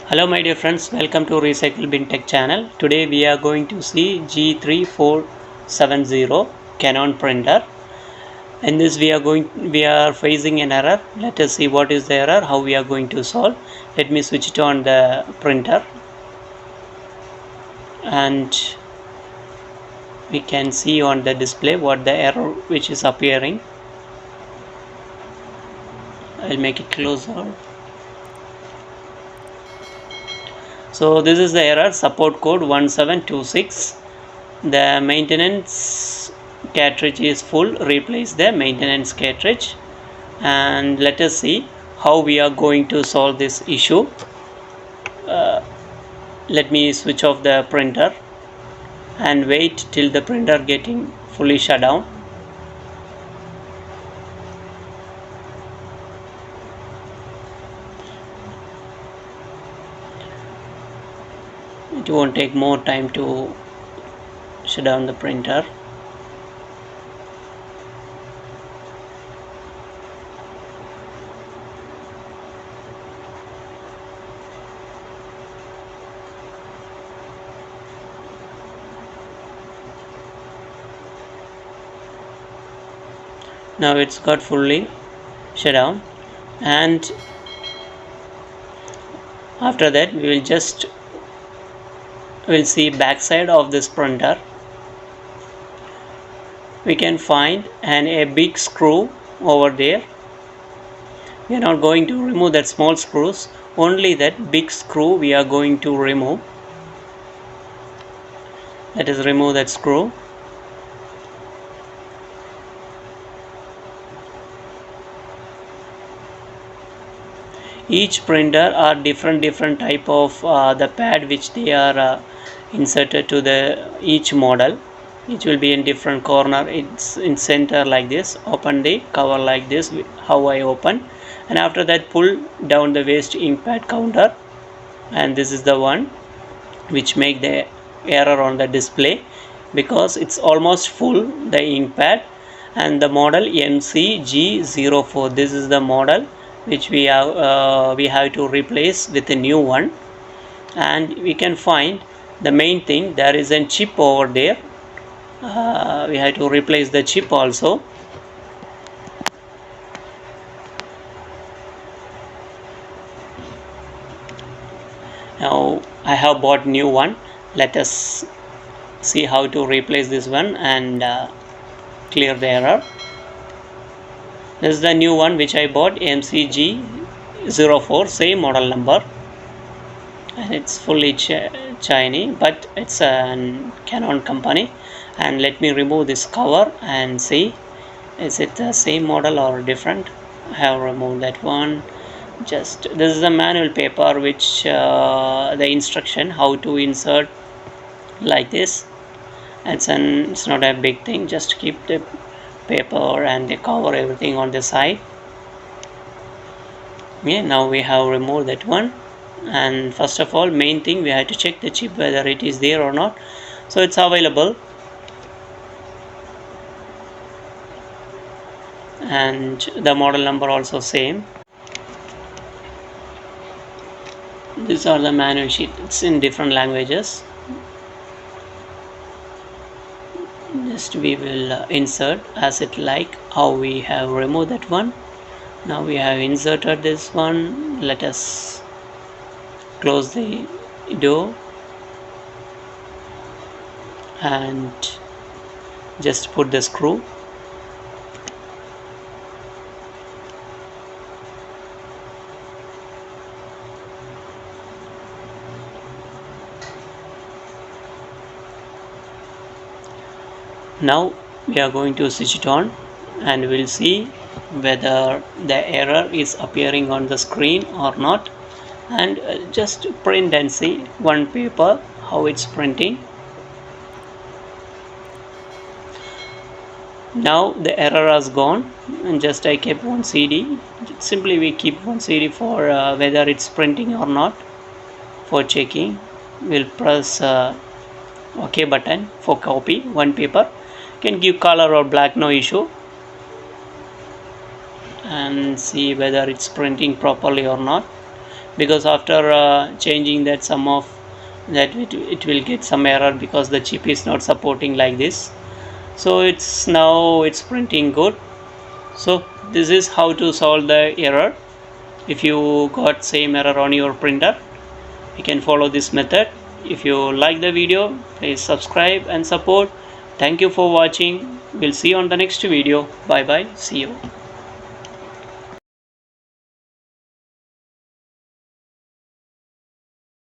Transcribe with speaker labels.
Speaker 1: Hello my dear friends, welcome to Recyclebintech channel. Today we are going to see g3470 Canon printer. In this we are facing an error. Let us see what is the error, how we are going to solve. Let me switch it on the printer and we can see on the display what the error which is appearing. I'll make it closer. So this is the error, support code 1726. The maintenance cartridge is full. Replace the maintenance cartridge, and let us see how we are going to solve this issue. Let me switch off the printer and wait till the printer getting fully shut down. It won't take more time to shut down the printer. Now it's got fully shut down, and after that we'll see backside of this printer. We can find a big screw over there. We are not going to remove that small screws, only that big screw we are going to remove. Let us remove that screw. Each printer are different type of the pad which they are inserted to the each model. Each will be in different corner. It's in center like this. Open the cover like this, how I open, and after that pull down the waste ink pad counter, and this is the one which make the error on the display because it's almost full, the ink pad. And the model MCG04, this is the model which we have to replace with a new one. And we can find the main thing, there is a chip over there. We have to replace the chip also. Now I have bought new one. Let us see how to replace this one and clear the error. This is the new one which I bought, MCG04, same model number, and it's fully shiny, but it's a Canon company. And let me remove this cover and see, is it the same model or different. I have removed that one. Just this is the manual paper which the instruction how to insert like this. It's not a big thing, just keep the paper and the cover everything on the side. Okay, now we have removed that one. And first of all, main thing, we have to check the chip whether it is there or not. So it's available, and the model number also same. These are the manual sheet. It's in different languages. Just we will insert as it like how we have removed that one. Now we have inserted this one. Let us close the door and just put the screw. Now we are going to switch it on and we'll see whether the error is appearing on the screen or not, and just print and see one paper how it's printing. Now the error has gone, and just I kept one CD. Simply we keep one CD for whether it's printing or not. For checking, we'll press OK button for copy one paper. Can give color or black, no issue, and see whether it's printing properly or not. because after changing that some of that it will get some error because the chip is not supporting like this. So it's printing good. So this is how to solve the error. If you got same error on your printer, you can follow this method. If you like the video, please subscribe and support. Thank you for watching. We'll see you on the next video. Bye bye. See you.